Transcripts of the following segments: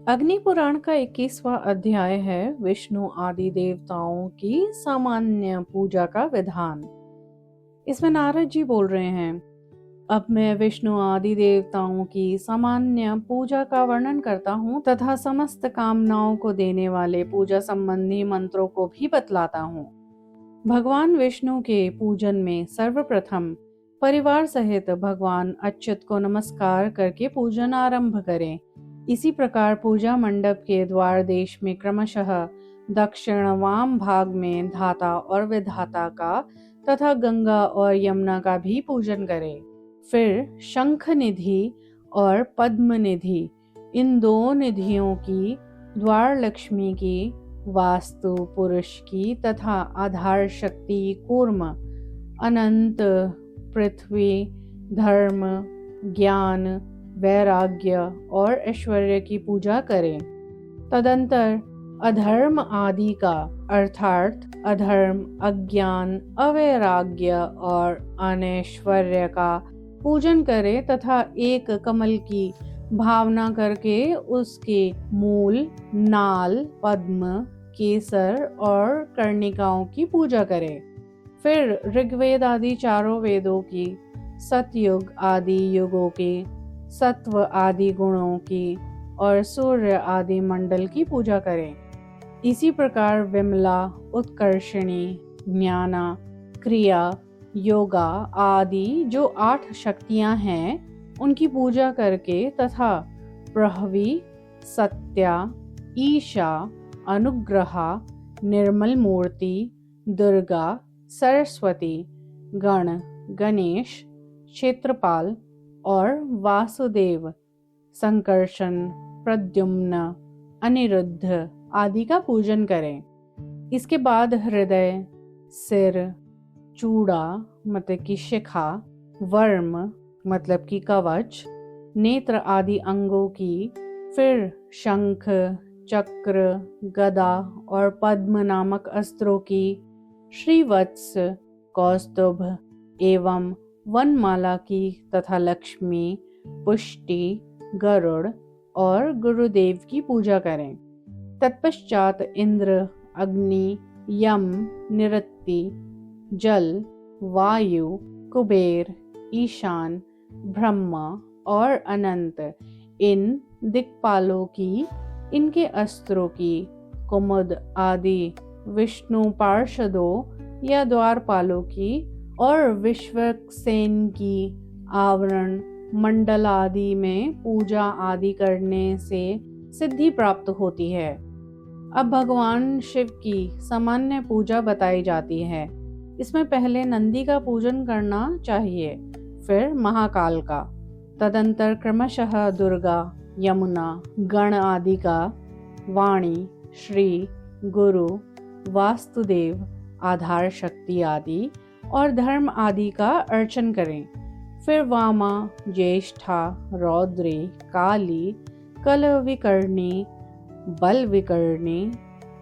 अग्नि पुराण का 21वां अध्याय है विष्णु आदि देवताओं की सामान्य पूजा का विधान। इसमें नारद जी बोल रहे हैं, अब मैं विष्णु आदि देवताओं की सामान्य पूजा का वर्णन करता हूँ तथा समस्त कामनाओं को देने वाले पूजा संबंधी मंत्रों को भी बतलाता हूँ। भगवान विष्णु के पूजन में सर्वप्रथम परिवार सहित भगवान अच्युत को नमस्कार करके पूजन आरंभ करें। इसी प्रकार पूजा मंडप के द्वार देश में क्रमशः दक्षिण वाम भाग में धाता और विधाता का तथा गंगा और यमुना का भी पूजन करें। फिर शंख निधि और पद्म निधि, इन दो निधियों की, द्वार लक्ष्मी की, वास्तु पुरुष की तथा आधार शक्ति कूर्म, अनंत, पृथ्वी, धर्म, ज्ञान, वैराग्य और ऐश्वर्य की पूजा करें। तदंतर अधर्म आदि का अर्थात अधर्म, अज्ञान, अवैराग्य और अनैश्वर्य का पूजन करें तथा एक कमल की भावना करके उसके मूल, नाल, पद्म, केसर और कर्णिकाओं की पूजा करें। फिर ऋग्वेद आदि चारों वेदों की, सतयुग आदि युगों की, सत्व आदि गुणों की और सूर्य आदि मंडल की पूजा करें। इसी प्रकार विमला, उत्कर्षणी, ज्ञाना, क्रिया, योगा आदि जो 8 शक्तियां हैं उनकी पूजा करके तथा प्रहवी, सत्या, ईशा, अनुग्रहा, निर्मल मूर्ति, दुर्गा, सरस्वती, गण, गणेश, क्षेत्रपाल और वासुदेव, संकर्षण, प्रद्युम्न, अनिरुद्ध आदि का पूजन करें। इसके बाद हृदय, सिर, चूड़ा मतलब की शिखा, वर्म मतलब की कवच, नेत्र आदि अंगों की, फिर शंख, चक्र, गदा और पद्म नामक अस्त्रों की, श्रीवत्स, कौस्तुभ एवं वनमाला की तथा लक्ष्मी, पुष्टि, गरुड़ और गुरुदेव की पूजा करें। तत्पश्चात इंद्र, अग्नि, यम, निरृति, जल, वायु, कुबेर, ईशान, ब्रह्मा और अनंत, इन दिक्पालों की, इनके अस्त्रों की, कुमुद आदि विष्णु पार्षदों या द्वारपालों की और विश्वक्सेन की आवरण मंडल आदि में पूजा आदि करने से सिद्धि प्राप्त होती है। अब भगवान शिव की सामान्य पूजा बताई जाती है। इसमें पहले नंदी का पूजन करना चाहिए, फिर महाकाल का, तदंतर क्रमशः दुर्गा, यमुना, गण आदि का, वाणी, श्री, गुरु, वास्तुदेव, आधार शक्ति आदि और धर्म आदि का अर्चन करें। फिर वामा, ज्येष्ठा, रौद्री, काली, कल विकर्णी, बल विकर्णी,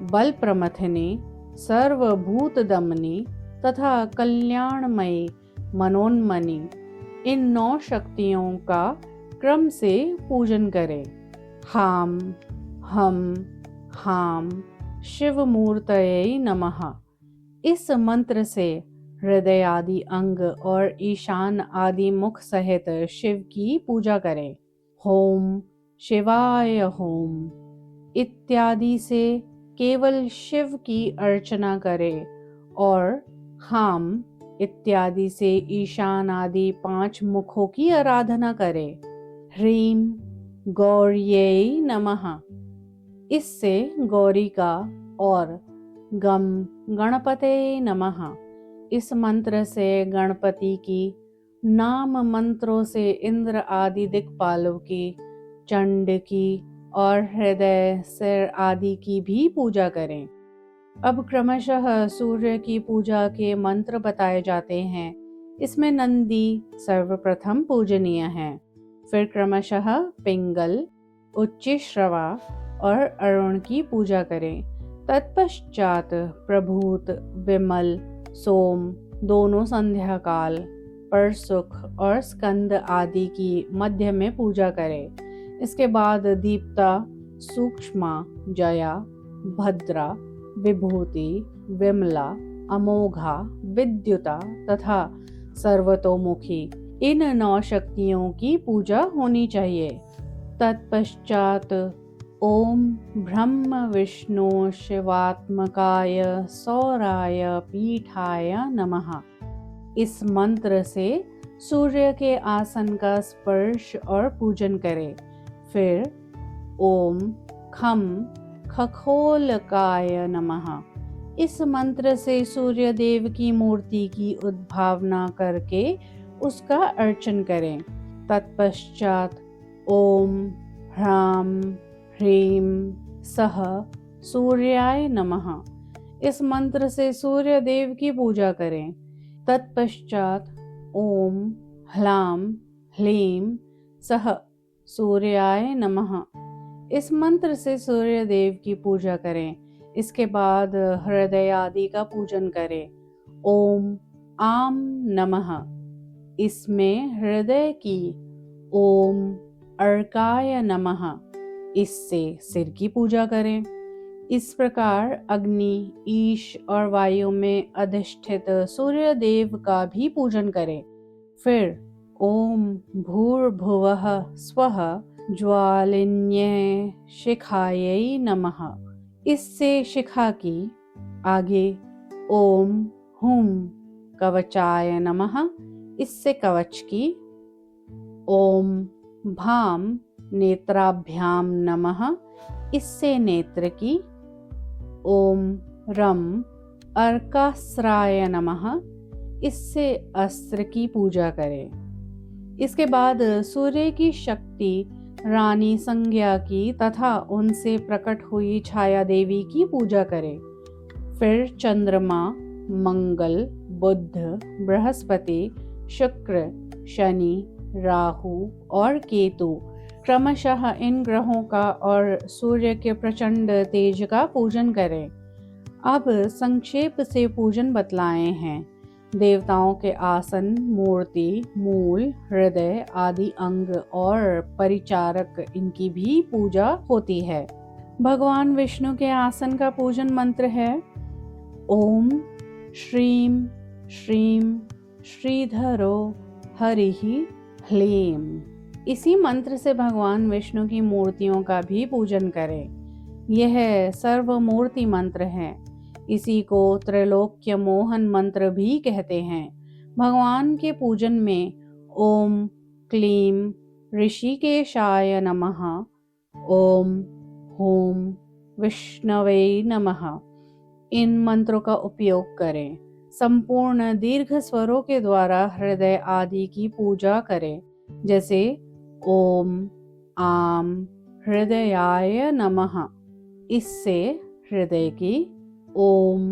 बल प्रमथिनी, सर्वभूत दमनी तथा कल्याणमयी मनोन्मनी, इन 9 शक्तियों का क्रम से पूजन करें। हाम हम हाम शिवमूर्तये नमः, इस मंत्र से हृदय आदि अंग और ईशान आदि मुख सहित शिव की पूजा करें। होम शिवाय होम इत्यादि से केवल शिव की अर्चना करें और हाम इत्यादि से ईशान आदि 5 मुखों की आराधना करें। ह्रीम गौर्यै नमः, इससे गौरी का, और गम गणपते नमः, इस मंत्र से गणपति की, नाम मंत्रों से इंद्र आदि दिक्पालों की, चंड की और हृदय, सिर आदि की भी पूजा करें। अब क्रमशः सूर्य की पूजा के मंत्र बताए जाते हैं। इसमें नंदी सर्वप्रथम पूजनीय है, फिर क्रमशः पिंगल, उच्चश्रवा और अरुण की पूजा करें। तत्पश्चात प्रभूत, विमल, सोम दोनों संध्या काल, परसुख और स्कंद आदि की मध्य में पूजा करें। इसके बाद दीप्ता, सूक्ष्मा, जया, भद्रा, विभूति, विमला, अमोघा, विद्युता तथा सर्वतोमुखी, इन 9 शक्तियों की पूजा होनी चाहिए। तत्पश्चात ओम ब्रह्म विष्णु शिवात्मकाय सौराय पीठाय नमः, इस मंत्र से सूर्य के आसन का स्पर्श और पूजन करें। फिर ओम खम खखोलकाय नमः, इस मंत्र से सूर्य देव की मूर्ति की उद्भावना करके उसका अर्चन करें। तत्पश्चात ओम ह्राम ह्रीम सह सूर्याय नमः, इस मंत्र से सूर्य देव की पूजा करें। तत्पश्चात ओम ह्लाम ह्लीम सह सूर्याय नमः, इस मंत्र से सूर्य देव की पूजा करें। इसके बाद हृदय आदि का पूजन करें। ओम आम नमः, इसमें हृदय की। ओम अर्काय नमः, इससे सिर की पूजा करें। इस प्रकार अग्नि, ईश और वायु में अधिष्ठित सूर्य देव का भी पूजन करें। फिर ओम भूर्भुवः स्वः ज्वालिन्ये शिखायै नमः, इससे शिखा की। आगे ओम हुम कवचाय नमः, इससे कवच की। ओम भाम नेत्राभ्याम नमः, इससे नेत्र की। ओम रम अर्कास्राय नमः, इससे अस्त्र की पूजा करें। इसके बाद सूर्य की शक्ति रानी संज्ञा की तथा उनसे प्रकट हुई छाया देवी की पूजा करें। फिर चंद्रमा, मंगल, बुध, बृहस्पति, शुक्र, शनि, राहु और केतु, क्रमशः इन ग्रहों का और सूर्य के प्रचंड तेज का पूजन करें। अब संक्षेप से पूजन बतलाए हैं। देवताओं के आसन, मूर्ति, मूल, हृदय आदि अंग और परिचारक, इनकी भी पूजा होती है। भगवान विष्णु के आसन का पूजन मंत्र है ओम श्रीम श्रीम श्रीधरो हरिः ह्लीम। इसी मंत्र से भगवान विष्णु की मूर्तियों का भी पूजन करें। यह सर्वमूर्ति मंत्र है। इसी को त्रैलोक्य मोहन मंत्र भी कहते हैं। भगवान के पूजन में ओम क्लीम ऋषिकेशाय नमः, ओम हूम विष्णवे नमः, इन मंत्रों का उपयोग करें। संपूर्ण दीर्घ स्वरों के द्वारा हृदय आदि की पूजा करें, जैसे ओम आम हृदयाय नमः, इससे हृदय की। ओम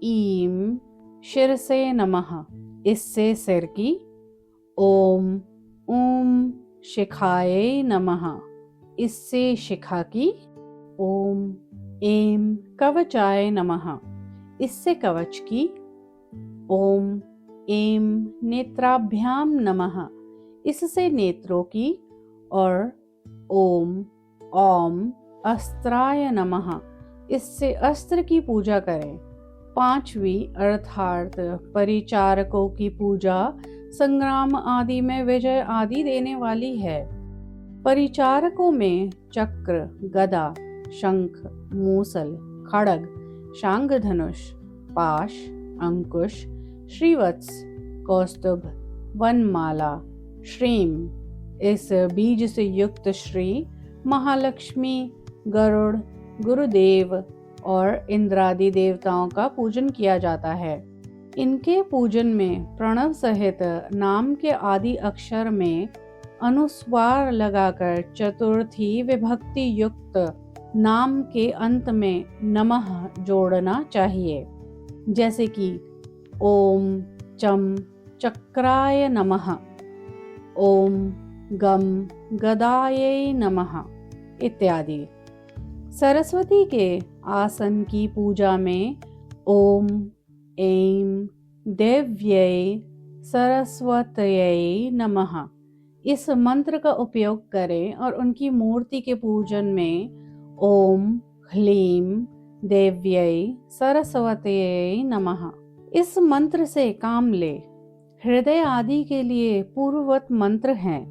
ईम शिरसे नमः, इससे सिर की। ओम ऊम शिखायै नमः, इससे शिखा की। ओम एम कवचाय नमः, इससे कवच की। ओम एम नेत्राभ्याम नमः, इससे नेत्रों की। और ओम ओम अस्त्राय नमः, इससे अस्त्र की पूजा करें। 5वीं अर्थात परिचारकों की पूजा संग्राम आदि में विजय आदि देने वाली है। परिचारकों में चक्र, गदा, शंख, मूसल, खड्ग, शांग धनुष, पाश, अंकुश, श्रीवत्स, कौस्तुभ, वनमाला, श्रीम, इस बीज से युक्त श्री, महालक्ष्मी, गरुड़, गुरुदेव और इंद्रादि देवताओं का पूजन किया जाता है। इनके पूजन में प्रणव सहित नाम के आदि अक्षर में अनुस्वार लगाकर चतुर्थी विभक्ति युक्त नाम के अंत में नमः जोड़ना चाहिए, जैसे कि ओम चम चक्राय नमः, ओम गम गदायै नमः इत्यादि। सरस्वती के आसन की पूजा में ओम ऐं देव्यै सरस्वत्यै नमः, इस मंत्र का उपयोग करें और उनकी मूर्ति के पूजन में ओम ह्लीं देव्यै सरस्वत्यै नमः। इस मंत्र से काम ले। हृदय आदि के लिए पूर्ववत मंत्र हैं।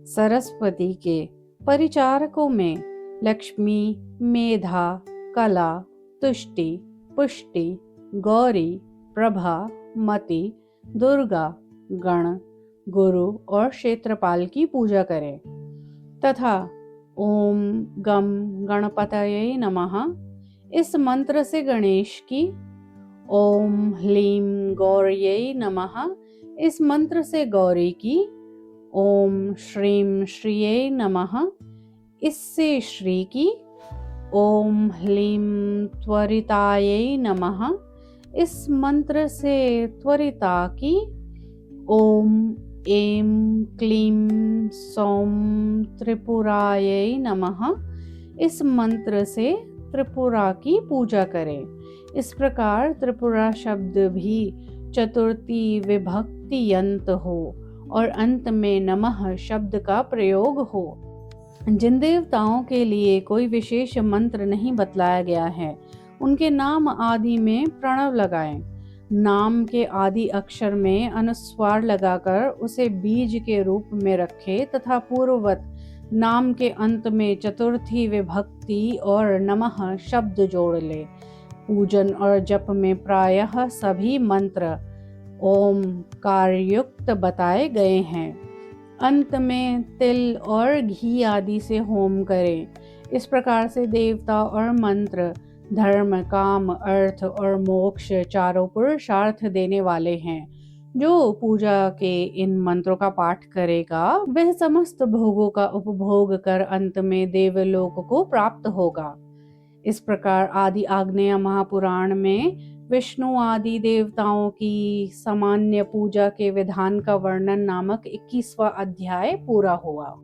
सरस्वती के परिचारकों में लक्ष्मी, मेधा, कला, तुष्टि, पुष्टि, गौरी, प्रभा, मति, दुर्गा, गण, गुरु और क्षेत्रपाल की पूजा करें तथा ओम गम गणपतये नमः इस मंत्र से गणेश की, ओम ह्लीं गौर्यै नमः इस मंत्र से गौरी की, ओम श्रीं श्रिये नमः इससे श्री की, ओम ह्लीं त्वरितायै नमः इस मंत्र से त्वरिता की, ओम ऐं क्लीं सौं त्रिपुरायै नमः इस मंत्र से त्रिपुरा की पूजा करें। इस प्रकार त्रिपुरा शब्द भी चतुर्थी विभक्ति यंत हो और अंत में नमः शब्द का प्रयोग हो। जिन देवताओं के लिए कोई विशेष मंत्र नहीं बतलाया गया है, उनके नाम आदि में प्रणव लगाएं। नाम के आदि अक्षर में अनुस्वार लगाकर उसे बीज के रूप में रखें तथा पूर्ववत नाम के अंत में चतुर्थी विभक्ति और नमः शब्द जोड़ ले। पूजन और जप में प्रायः सभी मंत्र ओम कारयुक्त बताए गए हैं। अंत में तिल और घी आदि से होम करें। इस प्रकार से देवता और मंत्र धर्म, काम, अर्थ और मोक्ष चारों पुरुषार्थ देने वाले हैं। जो पूजा के इन मंत्रों का पाठ करेगा वह समस्त भोगों का उपभोग कर अंत में देवलोक को प्राप्त होगा। इस प्रकार आदि आग्नेय महापुराण में विष्णु आदि देवताओं की सामान्य पूजा के विधान का वर्णन नामक 21वां अध्याय पूरा हुआ।